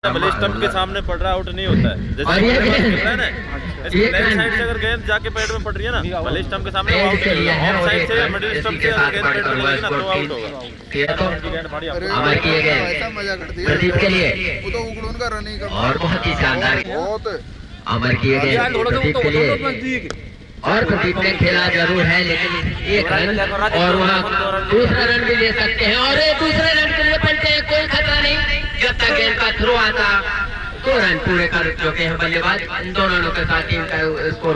भले स्टंप के सामने पड़ रहा आउट नहीं होता है। जैसे है ना, लेफ्ट साइड से अगर गेंद जाके पैड में पड़ रही है ना, भले स्टंप के सामने आउट नहीं होगा। ऑफ साइड से या मिडिल स्टंप से अगर गेंद पैड में लगेगी ना तो आउट होगा। प्रदीप के लिए और बहुत ही शानदार अमर किए गए प्रदीप के लिए। और प्रदीप ने खेला जरूर है, लेकिन एक रन और वहाँ दूसरा रन भी ले सकते हैं। और दूसरे रन के लिए पलटे हैं, कोई खतरा नहीं जब तक गेंद का थ्रो आता। 2 रन पूरे कर चुके हैं बल्लेबाज। इन दोनों के साथ टीम का स्कोर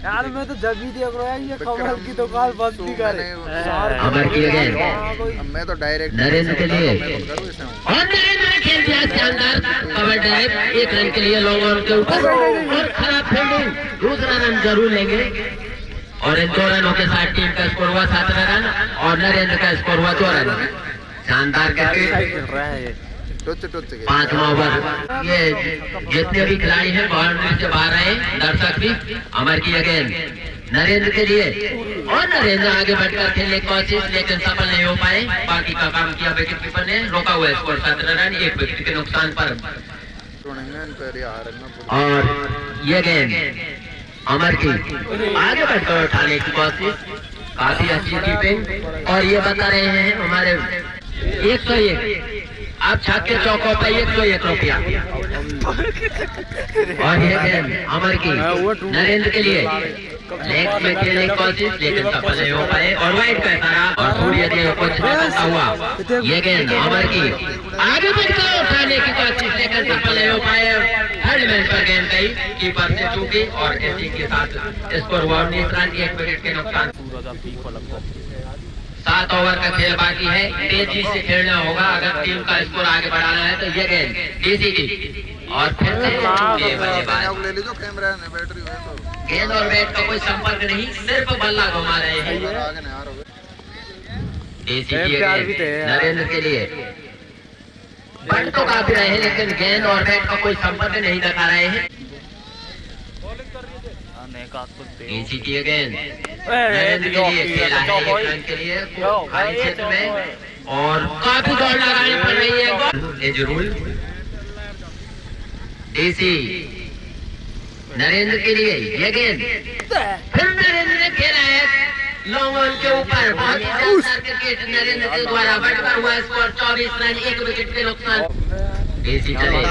यार मैं तो जब भी देख रहा हूँ ये खबर की दुकान बंद नहीं करे। अमर किए गए मैं तो डायरेक्ट नरेंद्र के लिए और नरेंद्र ने खेल दिया शानदार कवर डायरेक्ट। 1 रन के लिए लॉन्ग ऑन के ऊपर और खराब फील्डिंग। दूसरा रन जरूर लेंगे और इन 2 रनों के साथ टीम का स्कोर हुआ 7 रन और नरेंद्र का स्कोर हुआ 2 रन। शानदार करके 5 ओवर। ये जितने भी खिलाड़ी हैं बाउंड्री से बाहर आए, दर्शक भी। अमर की अगेन नरेंद्र के लिए और नरेंद्र आगे बढ़कर खेलने की कोशिश, लेकिन सफल नहीं हो पाए। बाकी का काम किया विकेट कीपर ने, रोका हुआ स्कोर 17 रन 1 विकेट के नुकसान पर। और ये गेंद अमर की आगे बढ़कर उठाने की कोशिश, काफी अच्छी कीपिंग। और ये बता रहे हैं हमारे 101 आप छक्के चौकों पर 101 रुपया। और ये गेंद अमर की नरेंद्र के लिए लेग में खेलने की कोशिश, लेकिन सफल नहीं हो पाए और वाइड का इशारा और थोड़ी देर कुछ बनता हुआ। ये गेंद अमर की आगे बढ़कर उठाने की कोशिश, लेकिन सफल नहीं हो पाए। थर्ड मैच पर गेंद गई, कीपर से चूकी और इसी के साथ स्कोर हुआ 19 रन 1 विकेट के नुकसान। 7 ओवर का खेल बाकी है, तेजी से खेलना होगा अगर टीम का स्कोर आगे बढ़ाना है। तो ये गेंद डीसी की और फिर से बल्लेबाज। गेंद और बैट का कोई संपर्क नहीं, सिर्फ बल्ला घुमा रहे हैं। डीसी की नरेंद्र के लिए बन तो काफी रहे, लेकिन गेंद और बैट का कोई संपर्क नहीं दिखा रहे हैं। डीसी की गेंद नरेंद्र के लिए खेला है 1 रन के लिए खाली क्षेत्र में और काफी दौड़ लगानी पड़ रही है। ये जरूर डीसी नरेंद्र के लिए ये गेंद फिर नरेंद्र ने खेला है लॉन्ग ऑन के ऊपर। बहुत ही शानदार क्रिकेट नरेंद्र के द्वारा बढ़कर हुआ स्कोर 24 रन 1 विकेट के नुकसान। डीसी चले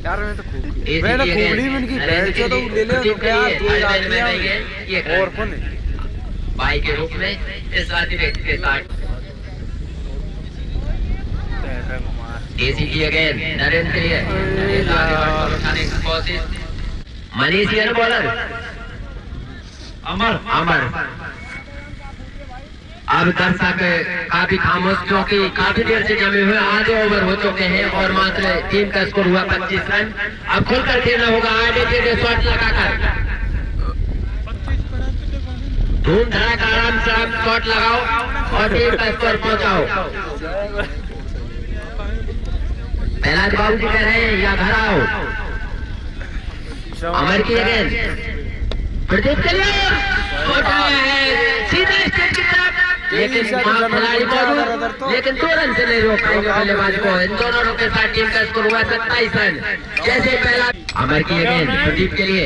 यार मैं तो खूबली में इनकी बैठ के तो ले ले तो क्या ये और कौन है भाई के रूप में इस साथी व्यक्ति के साथ। डीसी की अगेन नरेंद्र के लिए उठाने की कोशिश। मनीषियन बॉलर अमर अब दर्शक काफी खामोश, क्योंकि काफी देर से जमे हुए आधे ओवर हो चुके हैं और मात्र टीम का स्कोर हुआ 25 रन। अब खुलकर खेलना होगा, आगे टेढ़े शॉट लगाकर धूम धड़ाका आराम से आप शॉट लगाओ और टीम का स्कोर पहुंचाओ। पहला बाबू जी कह रहे हैं या घर आओ। अमर की अगेन प्रदीप के लिए शॉट आया है सीधा स्टेट की तरफ, लेकिन खिलाड़ी मौजूद, लेकिन 2 रन से नहीं रोक पाएंगे बल्लेबाज को। इन दोनों के साथ टीम का स्कोर हुआ 27 रन। जैसे पहला अमर की गेंद प्रदीप के लिए,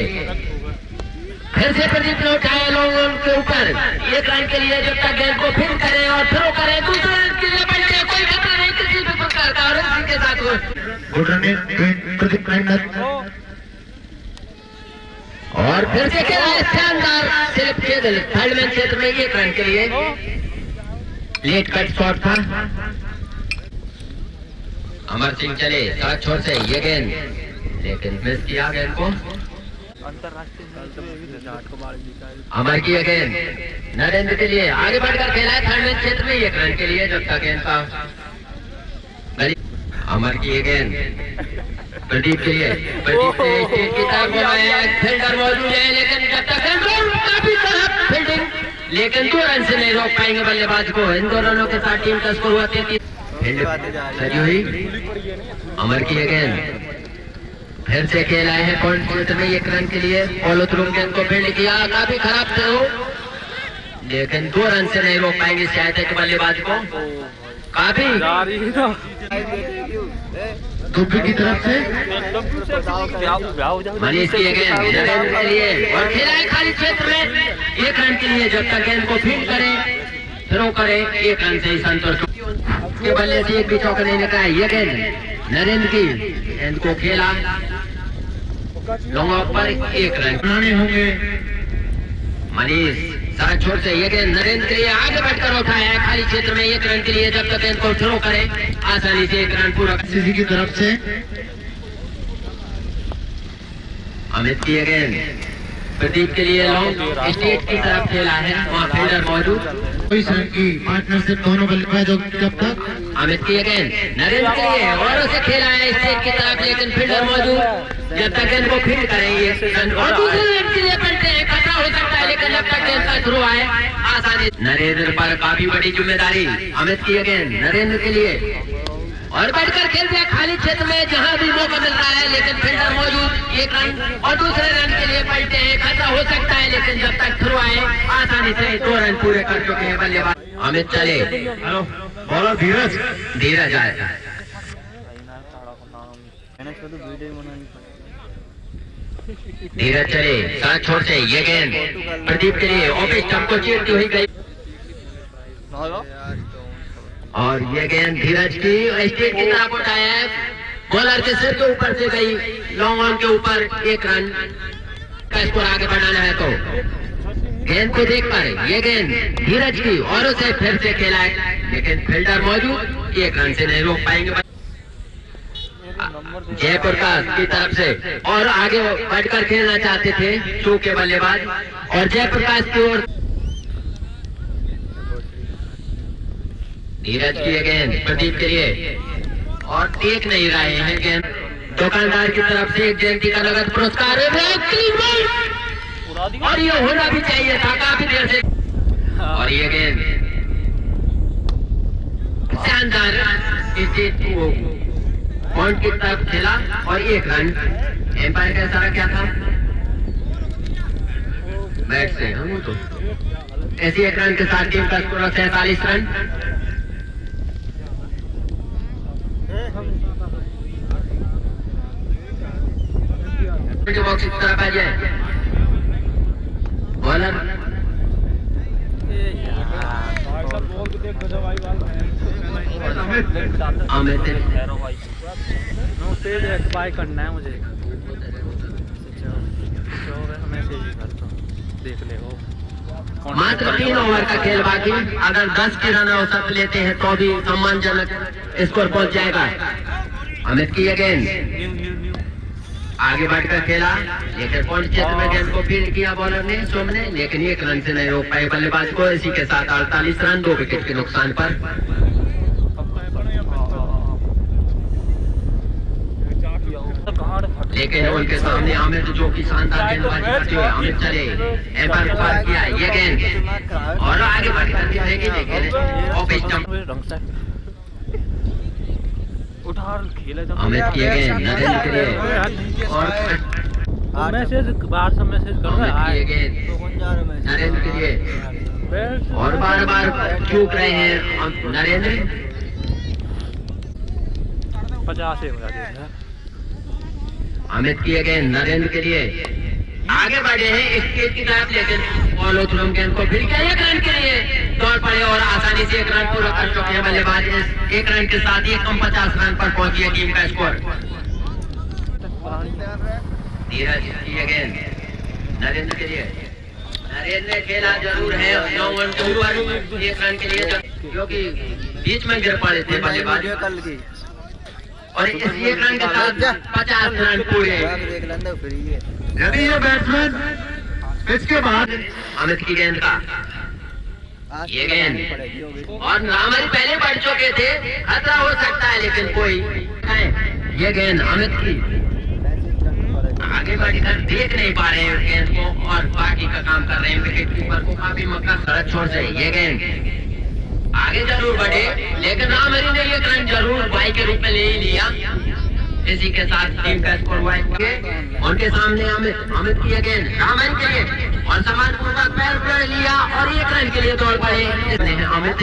फिर से प्रदीप ने उठाया लॉन्ग ऑन के ऊपर 1 रन के लिए। जब तक गेंद को फिर करें और थ्रो करें, दूसरे रन के लिए बल्ले कोई खतरा नहीं किसी भी प्रकार का। और इसी के साथ गुड रन प्रदीप और फिर से खेला है शानदार सिर्फ थर्ड मैन क्षेत्र में 1 रन के लिए। लेट कट शॉट था। अमर सिंह चले सड़क छोर से ये गेंद, लेकिन मिस किया गेंद को। अमर की गेंद नरेंद्र के लिए आगे बढ़कर खेला है थर्ड मैन क्षेत्र में 1 रन के लिए। जब तक गेंद का अमर की गेंद प्रदीप के लिए, प्रदीप ने स्टेट की तरफ घुमाया, फील्डर मौजूद है, लेकिन जब तक काफी खराब फील्डिंग, लेकिन 2 रन से नहीं रोक पाएंगे बल्लेबाज को। इन दोनों के साथ टीम का स्कोर हुआ 33। सजी हुई अमर की गेंद फिर से खेला है पॉइंट क्षेत्र में 1 रन के लिए। फॉलो थ्रू गेंद को फील्ड किया, काफी खराब थ्रो, लेकिन 2 रन से नहीं रोक पाएंगे शायद के बल्लेबाज को। काफी टोपी की तरफ से मनीष की गेंद नरेंद्र के लिए और खेला है खाली क्षेत्र में 1 रन के लिए। जब तक गेंद को फील्ड करे थ्रो करे 1 रन से ही संतोष के बल्ले से एक भी चौका नहीं लगा है। ये गेंद नरेंद्र की गेंद को खेला लॉन्ग ऑफ पर 1 रन बनाने होंगे। मनीष सड़क छोर से ये गेंद नरेंद्र के लिए आगे बढ़कर उठाया है खाली क्षेत्र में 1 रन के लिए। जब तक गेंद को थ्रो करे आसानी से 1 रन पूरा। सीसी की तरफ से अमित की गेंद प्रदीप के लिए लॉन्ग स्टेट की तरफ खेला है, वहाँ फील्डर मौजूद। कोई रन की पार्टनरशिप दोनों बल्लेबाजों जब तक अमित की गेंद नरेंद्र के लिए और उसे खेला है स्टेट की तरफ, लेकिन फील्डर मौजूद। जब तक गेंद को फील्ड करेंगे और दूसरे रन के लिए बढ़ते हैं, खतरा हो सकता है, लेकिन जब तक गेंद का थ्रो आए आसानी। नरेंद्र पर काफी बड़ी जिम्मेदारी। अमित की गेंद नरेंद्र के लिए और बैठकर खेलते हैं खाली क्षेत्र में जहां भी मौका मिल रहा है, लेकिन फील्डर मौजूद। 1 रन और दूसरे रन के लिए पलटे हैं, खतरा हो सकता है, लेकिन जब तक थ्रो आए आसानी से 2 रन पूरे कर चुके हैं बल्लेबाज। अमित चले बॉलर धीरज धीरज आए। धीरज चले सड़क छोर से ये गेंद प्रदीप के लिए ऑफिस स्टंप को चीरती हुई गई और ये गेंद धीरज की स्टेट की तरफ उठाया है, बॉलर के सिर के ऊपर से गई लॉन्ग ऑन के ऊपर। 1 रन का स्कोर आगे बढ़ाना है तो गेंद को देखकर ये गेंद धीरज की और उसे फिर से खेला है, लेकिन फील्डर मौजूद 1 रन से नहीं रोक पाएंगे जयपुर की तरफ से। और आगे बढ़कर खेलना चाहते थे शो के बल्लेबाज और जयप्रकाश की ओर धीरज की गेंद प्रदीप के लिए और देख नहीं रहे हैं गेंद। दुकानदार की तरफ से एक जयंती का नगद पुरस्कार और ये होना भी चाहिए था काफी देर से। और ये गेंद शानदार पॉइंट की तरफ खेला और 1 रन। एम्पायर का इशारा क्या था? बैट से हम तो ऐसी 1 रन के साथ टीम का स्कोर 47 रन। बॉक्स की तरफ आ जाए बॉलर अमित बाय करना है मुझे, देख ले वो मात्र 3 ओवर का खेल बाकी। अगर 10 की रन औसत लेते हैं तो भी सम्मानजनक स्कोर पहुंच जाएगा। अमित की गेंद आगे बढ़कर खेला, लेकिन पॉइंट क्षेत्र में गेंद को फील्ड किया बॉलर ने सोम ने, लेकिन 1 रन से नहीं रोक पाए बल्लेबाज को। इसी के साथ 48 रन 2 विकेट के नुकसान पर। लेकिन उनके सामने अमित जो कि शानदार गेंदबाजी करते हुए अमित चले एम्पायर को पार किया ये गेंद और आगे बढ़कर खेलेगी, लेकिन ऑफिस स्टंप अमित की गेंद नरेंद्र के लिए और मैसेज बाहर से मैसेज कर रहा है। अमित की गेंद नरेंद्र के लिए और बार बार चूक रहे हैं नरेंद्र। 50 हो जाते हैं। अमित की गेंद नरेंद्र के लिए आगे बढ़े हैं स्टेट की तरफ, लेकिन फॉलो थ्रू गेंद को फिर किया 1 रन के लिए दौड़ पड़े और आसानी से 1 रन पूरा कर चुके हैं बल्लेबाज। 1 रन के साथ ही कम 50 रन पर पहुंची है टीम का स्कोर। धीरज की गेंद नरेंद्र के लिए, नरेंद्र ने खेला जरूर है 9 रन के ऊपर 1 रन के लिए, क्योंकि बीच में गिर पड़े थे बल्लेबाज और इस 1 रन के साथ 50 रन पूरे। यदि ये बैट्समैन इसके बाद अमित की गेंद का ये गेंद और नामरी पहले बढ़ चुके थे, खतरा हो सकता है, लेकिन कोई ये गेंद अमित की आगे बढ़कर देख नहीं पा रहे हैं गेंद को और बाकी का काम कर रहे हैं विकेट कीपर को काफी मक्का सड़क छोड़ से। ये गेंद आगे जरूर बढ़े, लेकिन रामहरी ने 1 रन जरूर बाई के रूप में ले ही लिया। इसी के साथ टीम का स्कोर हुआ। उनके सामने अमित की गेंद रामहरी के लिए और सम्मानपूर्वक पैर पकड़ लिया और 1 रन के लिए दौड़ पड़े अमित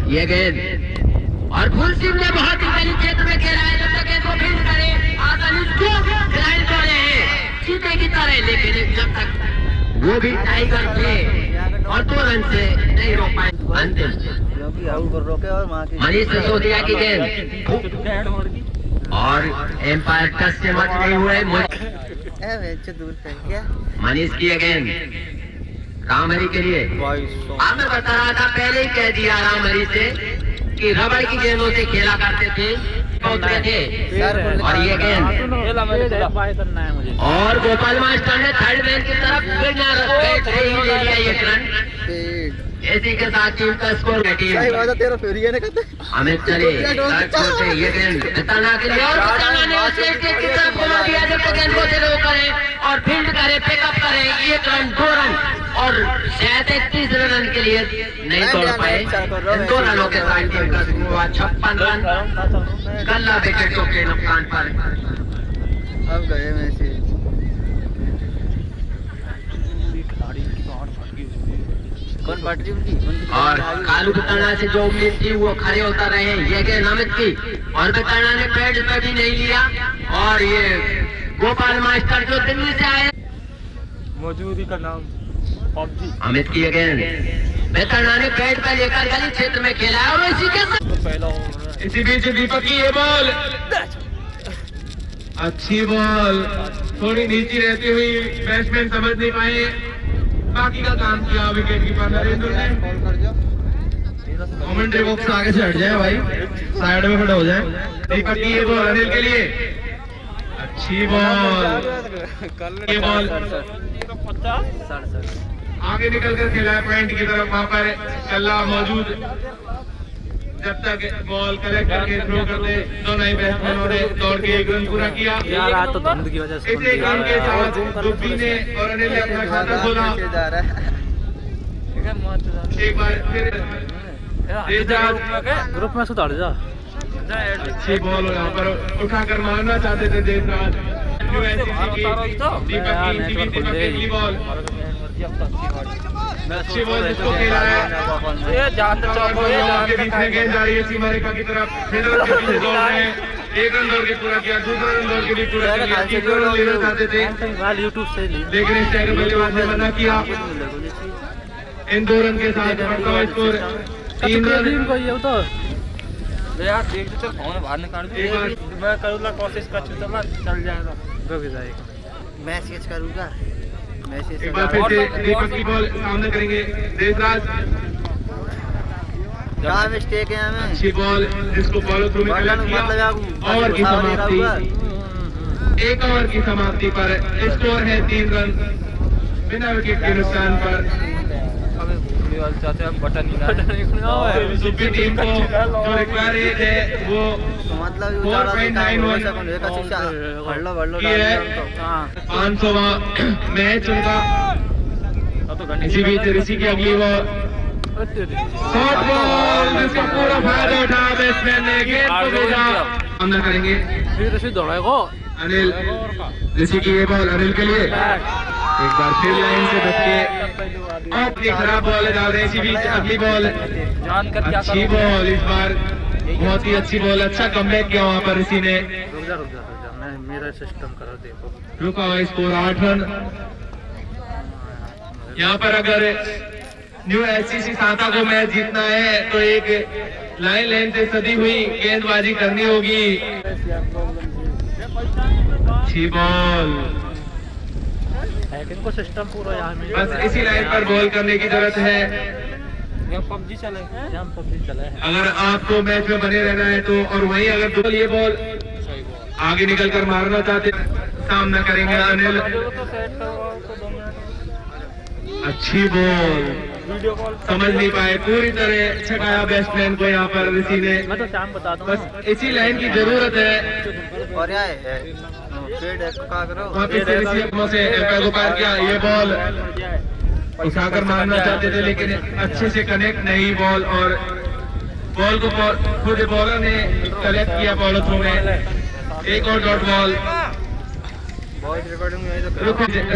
ये गेंद और फुल सिंह ने बहुत ही गली क्षेत्र में खेला है। जब तक गेंद को फील्ड करे आसानी को खिलाड़ी दौड़े हैं चीते की तरह, लेकिन जब तक वो भी टाइगर थे और 2 रन से नहीं रोक पाए। अंतिम मनीष सिसोदिया की गेंद और एम्पायर टच से मच नहीं हुए। मनीष की गेंद रामहरी के लिए। मैं बता रहा था पहले ही कह दिया रामहरी से कि रबड़ की गेंदों से खेला करते थे उतरे थे। और ये गेंद और गोपाल मास्टर ने थर्ड मैन की तरफ बिना ले लिया 1 रन। इसी के साथ टीम का स्कोर अमित चले ये गेंद बताना के लिए और बताना ने उसे की तरफ घुमा दिया। जब तक गेंद को स्लो करे और फील्ड करे पिकअप करे 1 रन 2 रन और शायद 31 रन के लिए नहीं दौड़ पाए। 2 रनों के साथ टीम का स्कोर हुआ 56 रन गल्ला विकेटों के नुकसान पर। अब गए मैच और कालू बताना से जो उम्मीद थी वो खड़े होता रहे। ये गेंद अमित की और बताना ने पैड पे भी नहीं लिया। और ये गोपाल मास्टर जो दिल्ली से आए मौजूदी का नाम अमित की ये गेंद बताना ने पैड पे लेकर गली क्षेत्र में खेला और इसी के इसी बीच दीपक की ये बॉल अच्छी बॉल थोड़ी नीची रहती हुई बैट्समैन समझ नहीं पाए, बाकी का काम किया विकेट कीपर नरेंद्र ने। कमेंट्री बॉक्स आगे से हट जाए भाई, साइड में खड़े हो जाए। दीपक की ये बॉल अनिल के लिए अच्छी बॉल। ये बॉल आगे निकलकर खेला है पॉइंट की तरफ। वहां पर कल्ला मौजूद जब तक बॉल कलेक्ट करके थ्रो करते दोनों ही बैट्समैनों ने दौड़ के 1 रन पूरा किया। तो धुंध की वजह से इस 1 रन के साथ दुबी ने और अनिल ने अपना खाता खोला। एक बार फिर ग्रुप में सुधार जा। अच्छी बॉल यहाँ पर उठाकर मारना चाहते थे देवराज। बॉल अच्छी बॉल जिसको खेला है गेंद जा रही है सीमा रेखा की तरफ। दौड़ रहे हैं 1 रन दौड़ के पूरा किया, 2 रन दौड़ के भी पूरा किया। 2 रन लेना चाहते थे लेकिन इस टाइगर बल्लेबाज ने मना किया। इन 2 रन के साथ बढ़ता हुआ स्कोर 3 रन। मैं करूँगा कोशिश कर चल जाएगा मैसेज करूंगा। एक बार फिर से दीपक की बॉल सामने करेंगे देवराज। क्या मिस्टेक है हमें। अच्छी बॉल जिसको फॉलो थ्रू में कलेक्ट किया। ओवर की समाप्ति 1 ओवर की समाप्ति पर स्कोर है 3 रन बिना विकेट के नुकसान पर। सुप्रीम टीम को जो रिक्वायर्ड है वो मतलब 4.91 500वां मैच उनका। इसी बीच ऋषि की अगली बॉल शॉर्ट बॉल जिसका पूरा फायदा उठा बैट्समैन ने गेंद को भेजा। सामना करेंगे अनिल। ऋषि की ये बॉल अनिल के लिए एक बार फिर लाइन से धक्के और खराब बॉल डाल रहे। इसी बीच अगली बॉल अच्छी बॉल, इस बार बहुत ही अच्छी बॉल। अच्छा कमबैक किया वहाँ पर ऋषि ने। मेरा सिस्टम करो देखो। रुका हुआ स्कोर 8 रन। यहाँ पर अगर न्यू एचसीसी साता को मैच जीतना है तो एक लाइन से सदी हुई गेंदबाजी करनी होगी। अच्छी बॉल, इनको सिस्टम पूरा यहाँ में बस इसी लाइन पर बॉल करने की जरूरत है। पबजी चले अगर आपको मैच में बने रहना है तो। और वहीं अगर ये बॉल आगे निकलकर मारना चाहते सामना करेंगे अनिल। अच्छी बॉल समझ नहीं पाए, पूरी तरह छकाया बैट्समैन को यहाँ पर ऋषि ने। मैं तो शाम बता दूं, बस इसी लाइन की जरूरत है। और वापिस से ऋषि अपनों से एम्पायर को पार किया। ये बॉल उठाकर मारना चाहते थे लेकिन अच्छे से कनेक्ट नहीं बॉल। और बॉल को खुद बॉलर ने कलेक्ट किया फॉलो थ्रू में। एक और डॉट बॉल।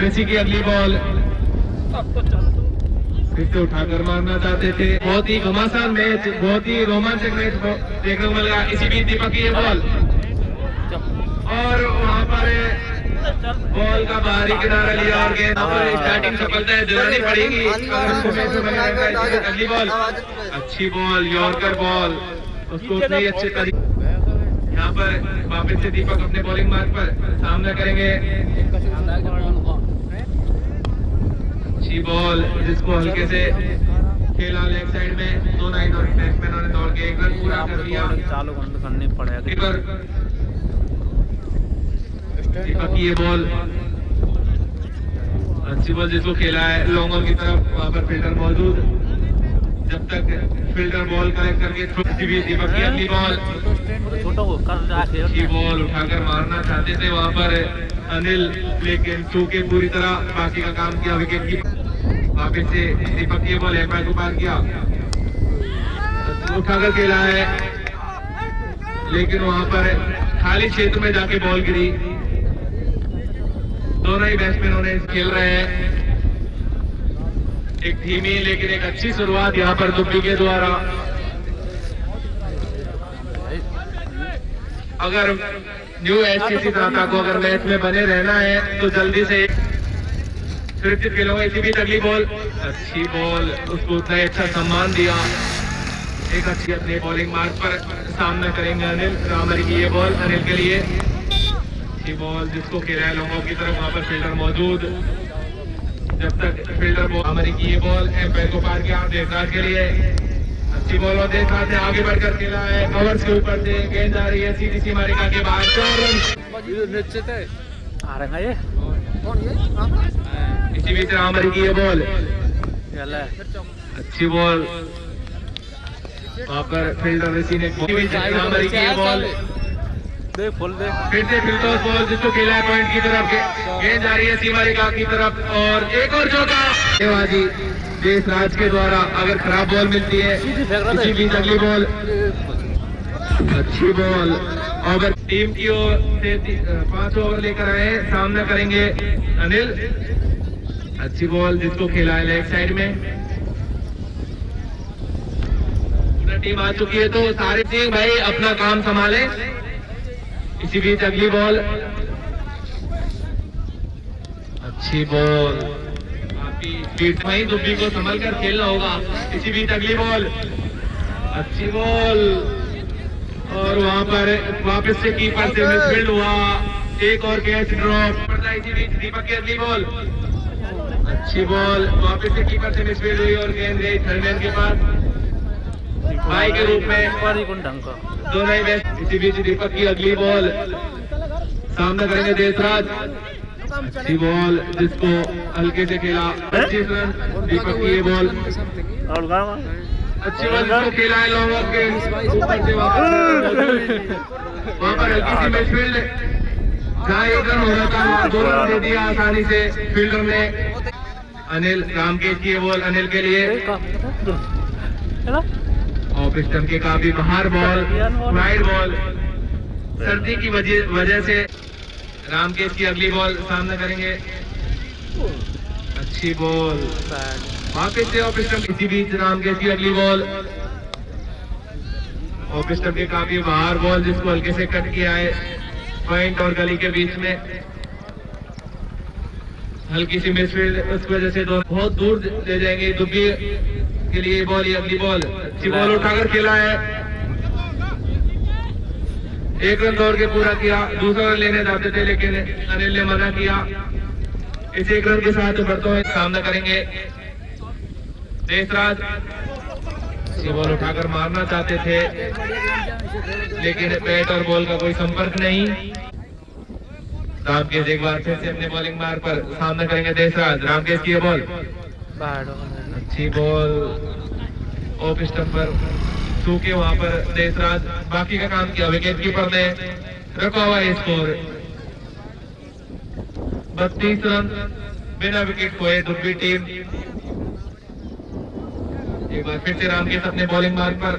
ऋषि की अगली बॉल फिर से उठाकर मारना चाहते थे। बहुत ही घमासान मैच, बहुत ही रोमांचक मैच देखने को मिला। इसी बीच दीपक की ये बॉल और वहां पर बॉल का बाहरी किनारा लिया और गेंद पर स्टार्टिंग सफलता है दिलानी पड़ेगी। अगली बॉल अच्छी बॉल, यॉर्कर बॉल, उसको उतने ही अच्छे तरीके। यहाँ पर वापस से दीपक अपने बॉलिंग मार्ग पर सामना करेंगे। अच्छी बॉल जिसको हल्के से खेला लेग साइड में, दो नाइट और बैट्समैनों ने दौड़ के एक रन पूरा कर दिया। चालू करनी पड़ेगा। दीपक की ये बॉल अच्छी बॉल जिसको खेला है लॉन्ग ऑन की तरफ, वहां पर फील्डर मौजूद। जब तक फील्डर बॉल कलेक्ट करके दीपक की अगली बॉल अच्छी बॉल उठाकर मारना चाहते थे वहां पर अनिल, लेकिन चूके पूरी तरह बाकी का काम किया विकेट की। वापिस से दीपक की बॉल एम्पायर को पार किया, उठाकर खेला है लेकिन वहां पर खाली क्षेत्र में जाके बॉल गिरी। दोनों ही बैट्समैनों ने खेल रहे हैं एक धीमी लेकिन एक अच्छी शुरुआत यहाँ पर दुबी के द्वारा। अगर न्यू एससीसी ढाका को अगर मैच में बने रहना है तो जल्दी से सुरक्षित खेलोगे। इसी बीच अगली बॉल अच्छी बॉल, उसको उतना ही अच्छा सम्मान दिया। एक अच्छी अपने बॉलिंग मार्ग पर सामना करेंगे अनिल। रामरी की ये बॉल अनिल के लिए अच्छी बॉल जिसको खेला है लोगों की तरफ, वहां पर फील्डर मौजूद। जब तक फील्डर रामरी की ये बॉल एम्पायर को पार किया देवराज के लिए अच्छी बॉल और देवराज ने आगे बढ़कर खेला है। कवर्स के ऊपर से गेंद आ रही है सीधी सी मारिका के बाद 4 रन। इसी बीच रामरी की ये बॉल अच्छी बॉल, वहां पर फील्डर ऋषि ने रामरी की ये बॉल फिर से फिल्टोस बॉल जिसको खेला है पॉइंट की तरफ, गेंद जा रही है सीमा रेखा की तरफ और एक और चौका देशराज के द्वारा। अगर खराब बॉल मिलती है इसी बीच अगली बॉल अच्छी बॉल। ओवर टीम की ओर से 5 ओवर लेकर आए, सामना करेंगे अनिल। अच्छी बॉल जिसको खेला है लेग साइड में। पूरा टीम आ चुकी है तो सारे सिंह भाई अपना काम संभाले। इसी बीच अगली बॉल अच्छी बॉल, वहीं दुबी को संभल कर खेलना होगा। इसी बीच अगली बॉल अच्छी बॉल और वहां पर वापस से कीपर से मिसफील्ड हुआ, एक और कैच ड्रॉप पड़ता है। इसी बीच दीपक की अगली बॉल अच्छी बॉल, वापस से कीपर से मिसफील्ड हुई और गेंद गई थर्डमैन के पास भाई के रूप में दोनों ही बेस्ट। इसी बीच दीपक की अगली बॉल सामना करेंगे देशराज। अच्छी बॉल जिसको हल्के से खेला 25 रन। दीपक की ये बॉल अच्छी बॉल जिसको खेला है लॉन्ग ऑफ के ऊपर से वहां पर हल्की सी मिसफील्ड, जहाँ 1 रन हो रहा था वहां 2 रन दे दिया आसानी से फील्डर ने। अनिल रामकेश की ये बॉल अनिल के लिए ऑफ स्टंप के काफी बाहर बॉल, वाइड बॉल। सर्दी की वजह से रामकेश की अगली बॉल सामना करेंगे। अच्छी बॉल वापस से ऑफ स्टंप। इसी बीच रामकेश की अगली बॉल ऑफ स्टंप के काफी बाहर बॉल जिसको हल्के से कट किया है पॉइंट और गली के बीच में। हल्की सी मिसफील्ड, उस वजह से दोनों बहुत दूर ले जाएंगे। दुबी के लिए बॉल, ये अगली बॉल अच्छी बॉल उठाकर खेला है, 1 रन दौड़ के पूरा किया। दूसरा रन लेने जाते थे लेकिन अनिल ने मना किया। इस 1 रन के साथ बढ़ते हुए सामना करेंगे देशराज। ये बॉल उठाकर मारना चाहते थे लेकिन बैट और बॉल का कोई संपर्क नहीं। रामकेश एक बार फिर से अपने बॉलिंग मार्ग पर सामना करेंगे देशराज। रामकेश की बॉल अच्छी बॉल ऑफ स्टंप पर सूखे, वहां पर देशराज बाकी का काम किया। विकेट कीपर ने रखा हुआ है स्कोर 32 रन बिना विकेट खोए दुबी टीम। एक बार फिर से रामकेश अपने बॉलिंग मार्ग पर,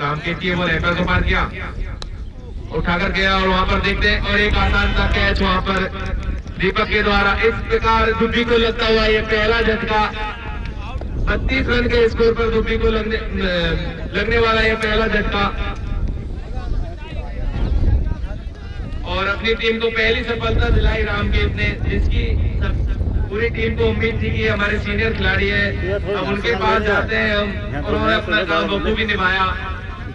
रामकेश की बॉल एम्पायर को पार किया उठाकर गया और वहां पर देखते हैं और एक आसान सा कैच वहां पर दीपक के द्वारा। इस प्रकार दुबी को लगता हुआ ये पहला झटका, 32 रन के स्कोर पर दुबी को लगने वाला ये पहला झटका और अपनी टीम को पहली सफलता दिलाई रामकेश ने, जिसकी पूरी टीम को उम्मीद थी कि हमारे सीनियर खिलाड़ी है, अब उनके पास जाते हैं हम। उन्होंने अपना काम बखूबी निभाया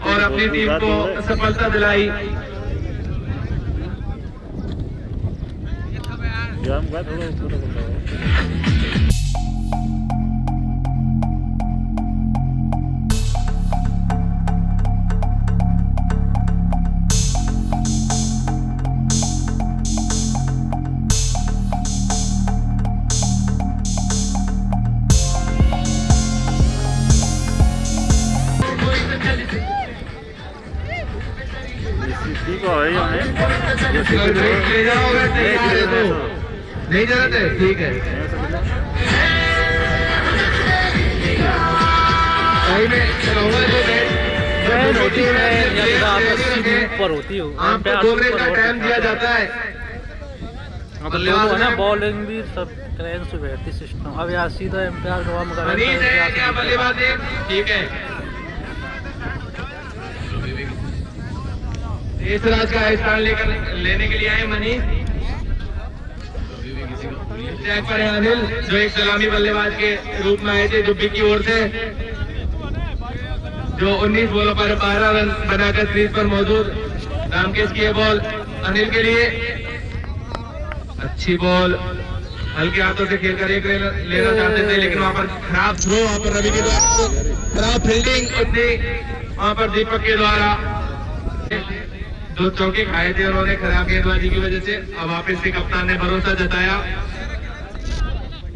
और अपनी टीम को सफलता दिलाई। ले जाओगे नहीं जरूरत है, ठीक है। सही में ऊपर होती हो, आपको 2 मिनट का टाइम दिया जाता है। बल्लेबाज है ना, बॉलिंग भी सब ट्रेन से बैठती सिस्टम। अब यहाँ सीधा एम्पायर का काम कर मनीष है क्या बल्लेबाज है, ठीक है। इस राज का स्थान लेने के लिए आए मनीष। टैग पर है अनिल, जो एक सलामी बल्लेबाज के रूप में आए थे दुबी की ओर से, जो 19 बॉलों पर 12 रन बनाकर क्रीज पर मौजूद। रामकेश की बॉल अनिल के लिए, अच्छी बॉल, हल्के हाथों से खेलकर एक रन लेना चाहते थे, लेकिन वहां पर खराब थ्रो, वहां पर रवि के द्वारा खराब फील्डिंग उतनी वहां पर दीपक के द्वारा। जो चौके खाए थे उन्होंने खराब गेंदबाजी की वजह से। अब वापिस से कप्तान ने भरोसा जताया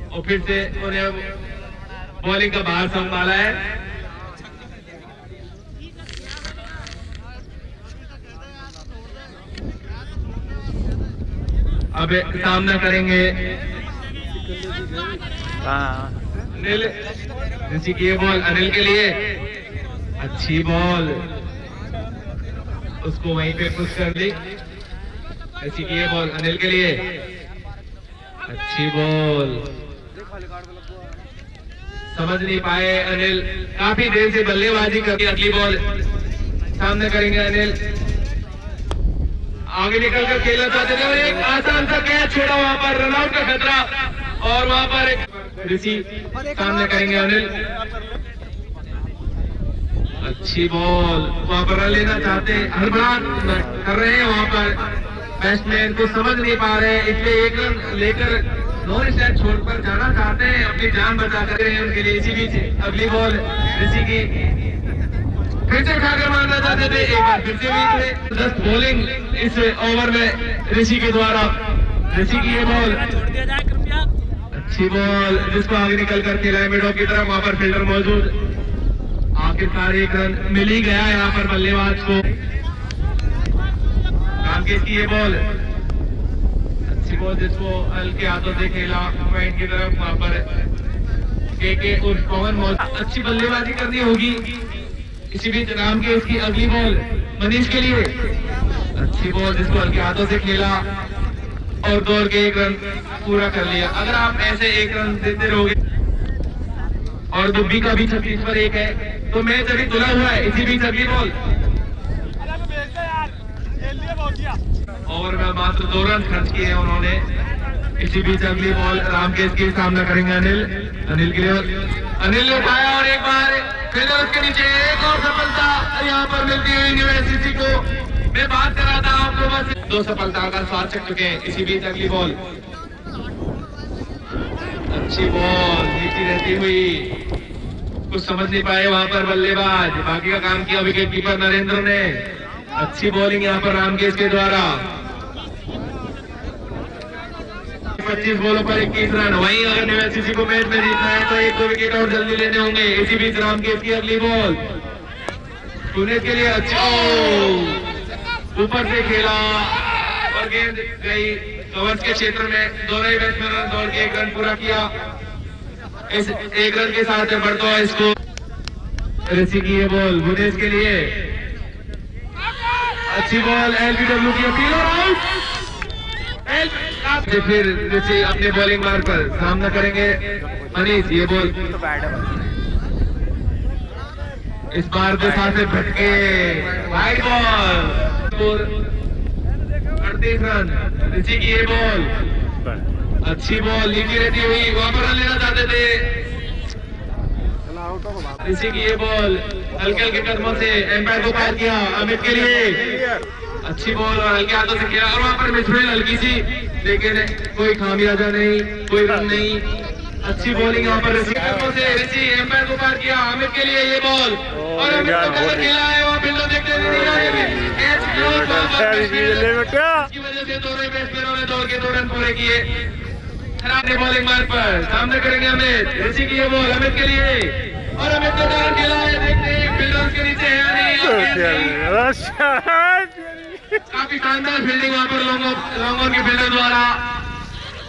और फिर से उन्हें बॉलिंग का भार संभाला है। अब सामना करेंगे अनिल, ऋषि की बॉल अनिल के लिए, अच्छी बॉल, उसको वहीं पे पुश कर दी। ऐसी की ये बॉल अनिल के लिए, अच्छी बॉल, समझ नहीं पाए अनिल, काफी देर से बल्लेबाजी करके अगली बॉल सामने करेंगे अनिल। आगे निकल कर खेलना चाहते थे और एक आसान सा कैच छोड़ा, वहां पर रनआउट का खतरा और वहां पर एक ऋषि सामने करेंगे अनिल, अच्छी बॉल, वहां पर रन लेना चाहते हड़बड़ाहट कर रहे हैं वहां पर बैट्समैन को समझ नहीं पा रहे, इसलिए एक रन लेकर नॉन स्ट्राइक छोड़कर जाना चाहते हैं, अपनी जान बचा कर रहे हैं उनके लिए। इसी बीच अगली बॉल ऋषि की फिर से उठाकर मारना चाहते थे, एक बार फिर से भी थे। 10 बॉलिंग इस ओवर में ऋषि के द्वारा। ऋषि की ये बॉल, अच्छी बॉल, जिसको आगे निकल कर खेला है मिडो की तरफ, वहां पर फील्डर मौजूद। आखिरकार एक रन मिल ही गया यहाँ पर बल्लेबाज को। रामकेश की ये बॉल, अच्छी बॉल, जिसको हल्के हाथों से खेला पॉइंट की तरफ, वहां पर के उर्फ पवन मौजूद। अच्छी बल्लेबाजी करनी होगी। इसी बीच रामकेश की अगली बॉल मनीष के लिए, अच्छी बॉल, जिसको हल्के हाथों से खेला और दौड़ के एक रन पूरा कर लिया। अगर आप ऐसे एक रन देते रहोगे और दुबी का भी 36 पर 1 है तो मैच अभी तुला हुआ है। इसी बीच अगली बॉल, ओवर में मात्र 2 रन खर्च किए हैं उन्होंने। इसी बीच अगली बॉल रामकेश के सामना करेंगे अनिल। अनिल के लिए, अनिल ने उठाया और एक बार फील्डर उसके नीचे, एक और सफलता यहाँ पर मिलती है यूनिवर्सिटी को। मैं बात कर रहा था आपको, बस 2 सफलता का स्वाद चख चुके हैं। इसी बीच अगली बॉल, अच्छी बॉल, नीचे रहती हुई, कुछ समझ नहीं पाए वहां पर बल्लेबाज, बाकी का काम किया विकेट कीपर नरेंद्र ने। अच्छी बॉलिंग यहाँ पर रामकेश के द्वारा। 25 बॉलों पर 21 रन। वहीं अगर यूनिवर्सिटी को मैच में जीतना है तो 1-2 विकेट और जल्दी लेने होंगे। इसी बीच रामकेश की अगली बॉल पुणे के लिए, अच्छा ऊपर से खेला और गेंद गई कवर्स के क्षेत्र में। दोनों ही बैट्समैन दौड़ के 1 रन पूरा किया। इस 1 रन के साथ बढ़ता है इसको। ऋषि की ये बॉल भुवनेश के लिए, अच्छी बॉल एलबीडब्ल्यू की अपील और आउट। फिर ऋषि अपने बॉलिंग मार्ग पर सामना करेंगे मनीष। ये बॉल इस बार के साथ भटके वाइड बॉल 38 रन। ऋषि की ये बॉल अच्छी बॉल नीचे रहती हुई वहां पर रन लेना चाहते थे। ऋषि की ये बॉल हल्के हल्के कदमों से एम्पायर को पार किया अमित के लिए। अच्छी बॉल और हल्के हाथों से किया और वहां पर मिसफील्ड हल्की सी, लेकिन कोई खामियाजा नहीं, कोई रन नहीं। अच्छी बॉलिंग यहाँ पर ऋषि कदमों से ऋषि एम्पायर को पार किया अमित के लिए ये बॉल और अमित को कलर खेला है। वहाँ फील्डर देखते हुए नहीं आए इसकी वजह से दोनों बैट्समैनों ने दौड़ के 2 रन पूरे किए। खराब बॉलिंग मार्ग पर सामने करेंगे अमित। ऋषि की ये बॉल अमित के लिए और अमित ने 2 रन खेला है। देखते हैं फील्डर के नीचे है या नहीं। काफी शानदार फील्डिंग वहाँ पर लॉन्ग ऑन के फील्डर द्वारा।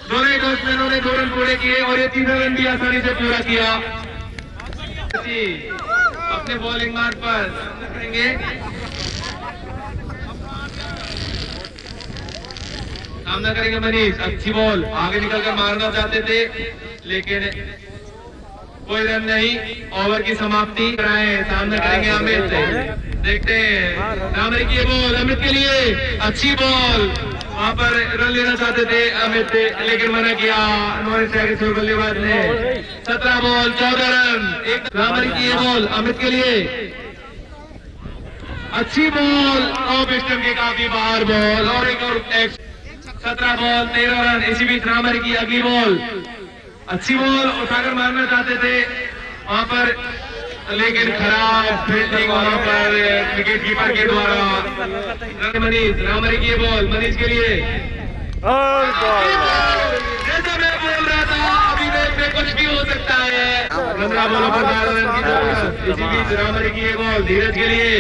दोनों ही बैट्समैनों ने 2 रन पूरे किए और ये 3 रन भी आसानी से पूरा किया। अपने बॉलिंग मार्ग पर करेंगे सामना करेंगे मनीष। अच्छी बॉल आगे निकलकर मारना चाहते थे लेकिन कोई रन नहीं। ओवर की समाप्ति कराए। सामना करेंगे अमित। देखते हैं रामरी की बॉल अमित के लिए अच्छी बॉल। वहां पर रन लेना चाहते थे अमित लेकिन मना किया नॉन स्ट्राइक बल्लेबाज ने। 17 बॉल 14 रन। रामरी की बॉल अमित के लिए अच्छी बॉल ऑफ स्टंप के काफी बाहर बॉल और एक और 17 बॉल 13 रन। इसी बीच रामरी की अगली बॉल अच्छी बॉल उठाकर मारना चाहते थे वहां पर लेकिन खराब फील्डिंग वहां पर विकेट कीपर के द्वारा। मनीष रामरी की बॉल मनीष के लिए जैसा मैं बोल रहा था अभी में कुछ भी हो सकता है। 15 बॉलों पर 12 रन की जरूरत। इसी बीच रामरी की बॉल धीरज के लिए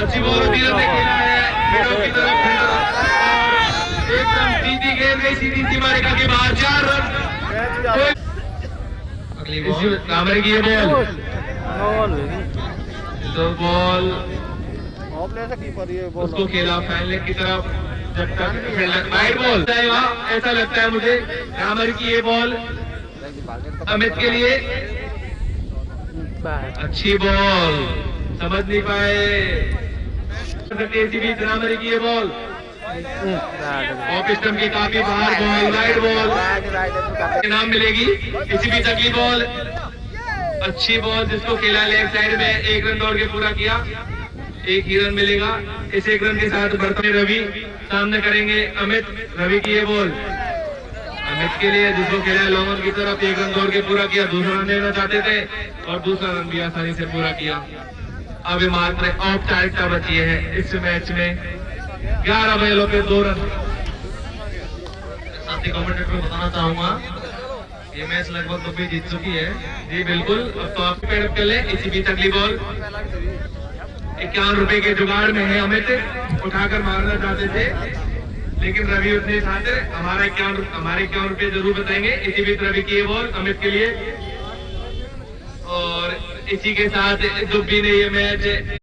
अच्छी बॉल धीरज ने खेला है मिडल की तरफ एकदम सीधी गेंद गई सीधी सी मारेगा के बाहर 4 रन। अगली बॉल रामरी की बॉल तो बॉल उसको खेला फैन लेग की तरफ जब तक वाइड बॉल ऐसा लगता है मुझे। रामरी की ये बॉल अमित के लिए अच्छी बॉल समझ नहीं पाए। इसी बीच रामरी की ये बॉल ऑफ स्टंप की काफी बाहर बॉल वाइड बॉल नाम मिलेगी। इसी बीच अगली बॉल अच्छी बॉल जिसको खेला लेग साइड में 1 रन दौड़ के पूरा किया 1 ही रन मिलेगा। इस 1 रन के साथ बढ़ते रवि सामने करेंगे अमित। रवि की ये बॉल अमित के लिए जिसको खेला लॉन्ग ऑन की तरफ 1 रन दौड़ के पूरा किया। दूसरा रन लेना चाहते थे और दूसरा रन भी आसानी से पूरा किया। अभी मार्क में औपचारिकता बची है इस मैच में 11 बॉलों पे 2 रन। साथी कमेंटेटर को बताना चाहूंगा ये मैच लगभग तो भी जीत चुकी है। जी बिल्कुल। अब तो आप पेड़ कर ले। इसी बीच अगली बॉल 51 रुपए के जुगाड़ में है अमित उठाकर मारना चाहते थे लेकिन रवि उतने साथ हमारे 51 रुपए जरूर बताएंगे। इसी बीच रवि की बॉल अमित के लिए और इसी के साथ दुब्बी ने ये मैच